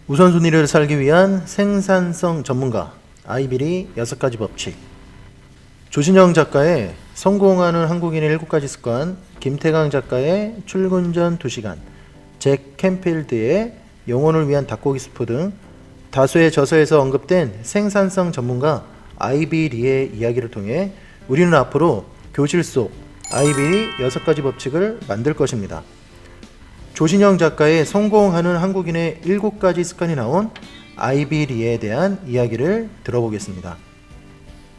우선순위를 살기 위한 생산성 전문가 아이비리 6가지 법칙. 조신영 작가의 성공하는 한국인의 7가지 습관, 김태강 작가의 출근 전 2시간, 잭 캠필드의 영혼을 위한 닭고기 스프 등 다수의 저서에서 언급된 생산성 전문가 아이비리의 이야기를 통해 우리는 앞으로 교실 속 아이비리 6가지 법칙을 만들 것입니다. 조신영 작가의 성공하는 한국인의 7가지 습관이 나온 아이비리에 대한 이야기를 들어보겠습니다.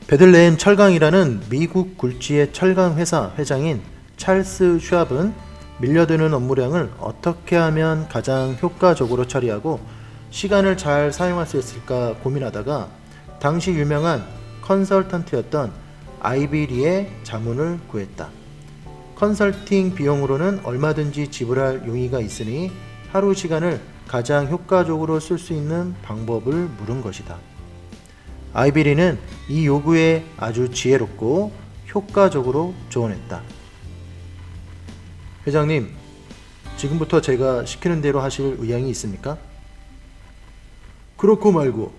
베들레헴 철강이라는 미국 굴지의 철강 회사 회장인 찰스 슈왑은 밀려드는 업무량을 어떻게 하면 가장 효과적으로 처리하고 시간을 잘 사용할 수 있을까 고민하다가 당시 유명한 컨설턴트였던 아이비리의 자문을 구했다. 컨설팅 비용으로는 얼마든지 지불할 용의가 있으니 하루 시간을 가장 효과적으로 쓸 수 있는 방법을 물은 것이다. 아이비리는 이 요구에 아주 지혜롭고 효과적으로 조언했다. 회장님, 지금부터 제가 시키는 대로 하실 의향이 있습니까? 그렇고 말고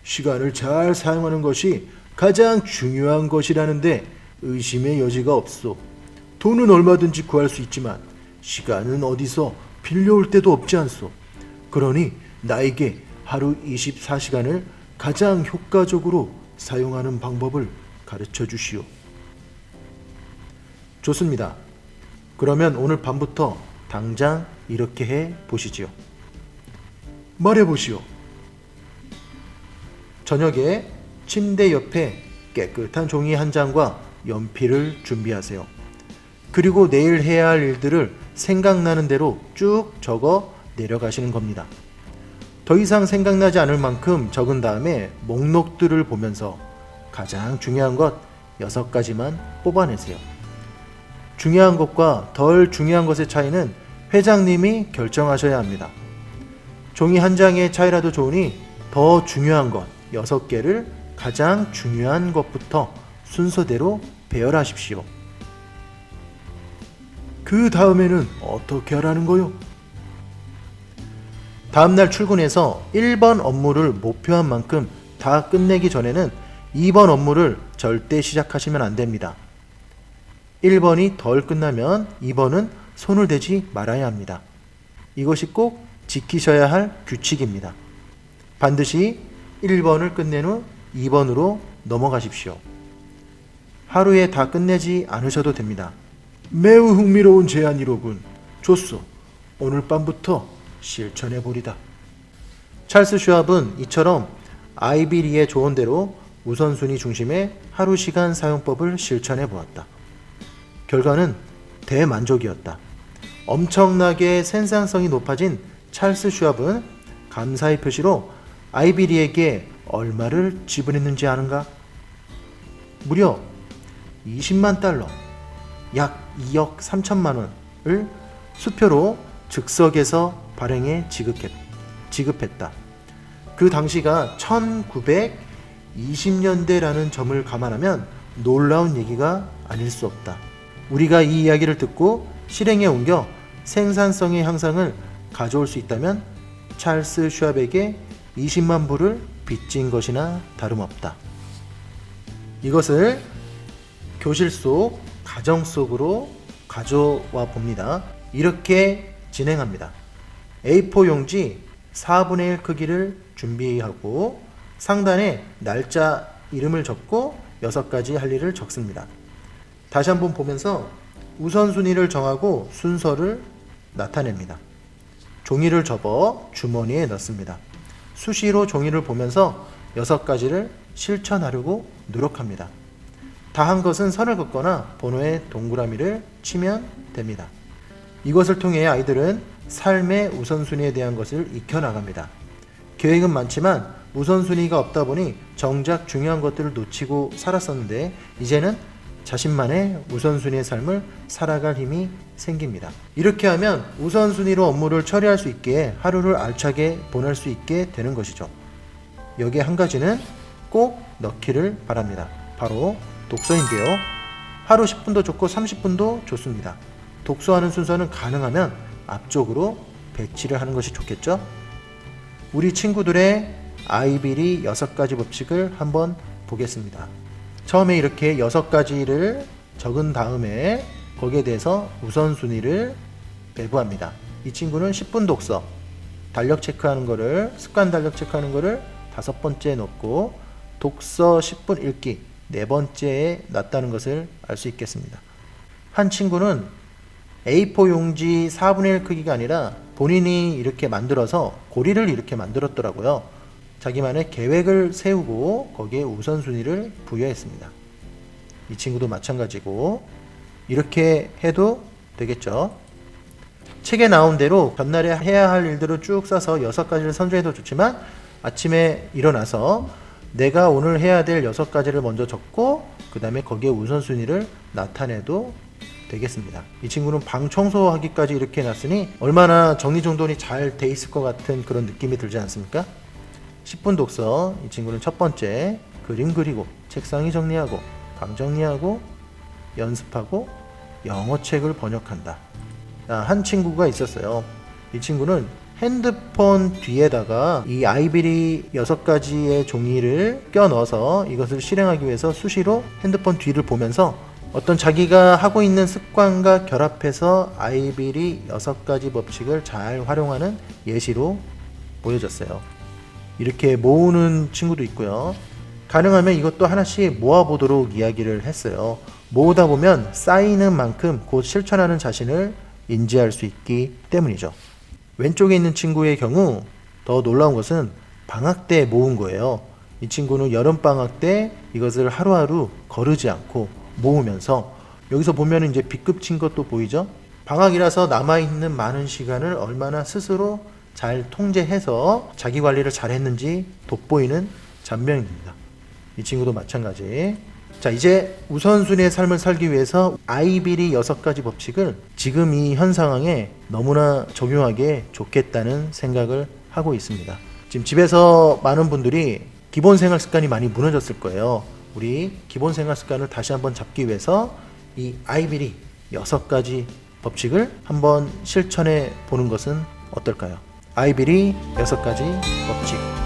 시간을 잘 사용하는 것이 가장 중요한 것이라는데 의심의 여지가 없소. 돈은 얼마든지 구할 수 있지만 시간은 어디서 빌려올 때도 없지 않소. 그러니 나에게 하루 24시간을 가장 효과적으로 사용하는 방법을 가르쳐 주시오. 좋습니다. 그러면 오늘 밤부터 당장 이렇게 해 보시지요. 말해 보시오. 저녁에 침대 옆에 깨끗한 종이 한 장과 연필을 준비하세요. 그리고 내일 해야 할 일들을 생각나는 대로 쭉 적어 내려가시는 겁니다. 더 이상 생각나지 않을 만큼 적은 다음에 목록들을 보면서 가장 중요한 것 6가지만 뽑아내세요. 중요한 것과 덜 중요한 것의 차이는 회장님이 결정하셔야 합니다. 종이 한 장의 차이라도 좋으니 더 중요한 것 6개를 가장 중요한 것부터 순서대로 배열하십시오. 그 다음에는 어떻게 하라는 거요? 다음날 출근해서 1번 업무를 목표한 만큼 다 끝내기 전에는 2번 업무를 절대 시작하시면 안 됩니다. 1번이 덜 끝나면 2번은 손을 대지 말아야 합니다. 이것이 꼭 지키셔야 할 규칙입니다. 반드시 1번을 끝낸 후 2번으로 넘어가십시오. 하루에 다 끝내지 않으셔도 됩니다. 매우 흥미로운 제안이로군. 좋소. 오늘 밤부터 실천해보리다. 찰스 슈왑은 이처럼 아이비리의 조언대로 우선순위 중심의 하루 시간 사용법을 실천해보았다. 결과는 대만족이었다. 엄청나게 생산성이 높아진 찰스 슈왑은 감사의 표시로 아이비리에게 얼마를 지불했는지 아는가? 무려 20만 달러, 약 2억 3천만 원을 수표로 즉석에서 발행해 지급했다. 그 당시가 1920년대라는 점을 감안하면 놀라운 얘기가 아닐 수 없다. 우리가 이 이야기를 듣고 실행에 옮겨 생산성의 향상을 가져올 수 있다면 찰스 슈왑에게 20만 불을 빚진 것이나 다름없다. 이것을 교실 속, 가정 속으로 가져와 봅니다. 이렇게 진행합니다. A4 용지 4분의 1 크기를 준비하고 상단에 날짜 이름을 적고 6가지 할 일을 적습니다. 다시 한번 보면서 우선순위를 정하고 순서를 나타냅니다. 종이를 접어 주머니에 넣습니다. 수시로 종이를 보면서 6가지를 실천하려고 노력합니다. 다 한 것은 선을 긋거나 번호에 동그라미를 치면 됩니다. 이것을 통해 아이들은 삶의 우선순위에 대한 것을 익혀나갑니다. 계획은 많지만 우선순위가 없다 보니 정작 중요한 것들을 놓치고 살았었는데 이제는 자신만의 우선순위의 삶을 살아갈 힘이 생깁니다. 이렇게 하면 우선순위로 업무를 처리할 수 있게 하루를 알차게 보낼 수 있게 되는 것이죠. 여기에 한 가지는 꼭 넣기를 바랍니다. 바로 독서인데요. 하루 10분도 좋고 30분도 좋습니다. 독서하는 순서는 가능하면 앞쪽으로 배치를 하는 것이 좋겠죠? 우리 친구들의 아이비리 6가지 법칙을 한번 보겠습니다. 처음에 이렇게 6가지를 적은 다음에 거기에 대해서 우선순위를 배부합니다. 이 친구는 10분 독서, 달력 체크하는 거를, 습관 달력 체크하는 거를 5번째에 놓고 독서 10분 읽기 4번째에 놨다는 것을 알 수 있겠습니다. 한 친구는 A4 용지 4분의 1 크기가 아니라 본인이 이렇게 만들어서 고리를 이렇게 만들었더라고요. 자기만의 계획을 세우고 거기에 우선순위를 부여했습니다. 이 친구도 마찬가지고 이렇게 해도 되겠죠. 책에 나온 대로 전날에 해야 할 일들을 쭉 써서 6가지를 선정해도 좋지만 아침에 일어나서 내가 오늘 해야 될 6가지를 먼저 적고 그 다음에 거기에 우선순위를 나타내도 되겠습니다. 이 친구는 방 청소하기까지 이렇게 해놨으니 얼마나 정리정돈이 잘 돼 있을 것 같은 그런 느낌이 들지 않습니까? 10분 독서, 이 친구는 첫 번째 그림 그리고 책상이 정리하고 방 정리하고 연습하고 영어책을 번역한다. 한 친구가 있었어요. 이 친구는 핸드폰 뒤에다가 이 아이비리 6가지의 종이를 껴 넣어서 이것을 실행하기 위해서 수시로 핸드폰 뒤를 보면서 어떤 자기가 하고 있는 습관과 결합해서 아이비리 6가지 법칙을 잘 활용하는 예시로 보여졌어요. 이렇게 모으는 친구도 있고요. 가능하면 이것도 하나씩 모아보도록 이야기를 했어요. 모으다 보면 쌓이는 만큼 곧 실천하는 자신을 인지할 수 있기 때문이죠. 왼쪽에 있는 친구의 경우 더 놀라운 것은 방학 때 모은 거예요. 이 친구는 여름방학 때 이것을 하루하루 거르지 않고 모으면서 여기서 보면 이제 B급 친 것도 보이죠? 방학이라서 남아있는 많은 시간을 얼마나 스스로 잘 통제해서 자기 관리를 잘 했는지 돋보이는 잔명입니다. 이 친구도 마찬가지. 자, 이제 우선순위의 삶을 살기 위해서 아이비리 6가지 법칙을 지금 이 현 상황에 너무나 적용하기에 좋겠다는 생각을 하고 있습니다. 지금 집에서 많은 분들이 기본 생활 습관이 많이 무너졌을 거예요. 우리 기본 생활 습관을 다시 한번 잡기 위해서 이 아이비리 6가지 법칙을 한번 실천해 보는 것은 어떨까요? 아이비리 6가지 법칙.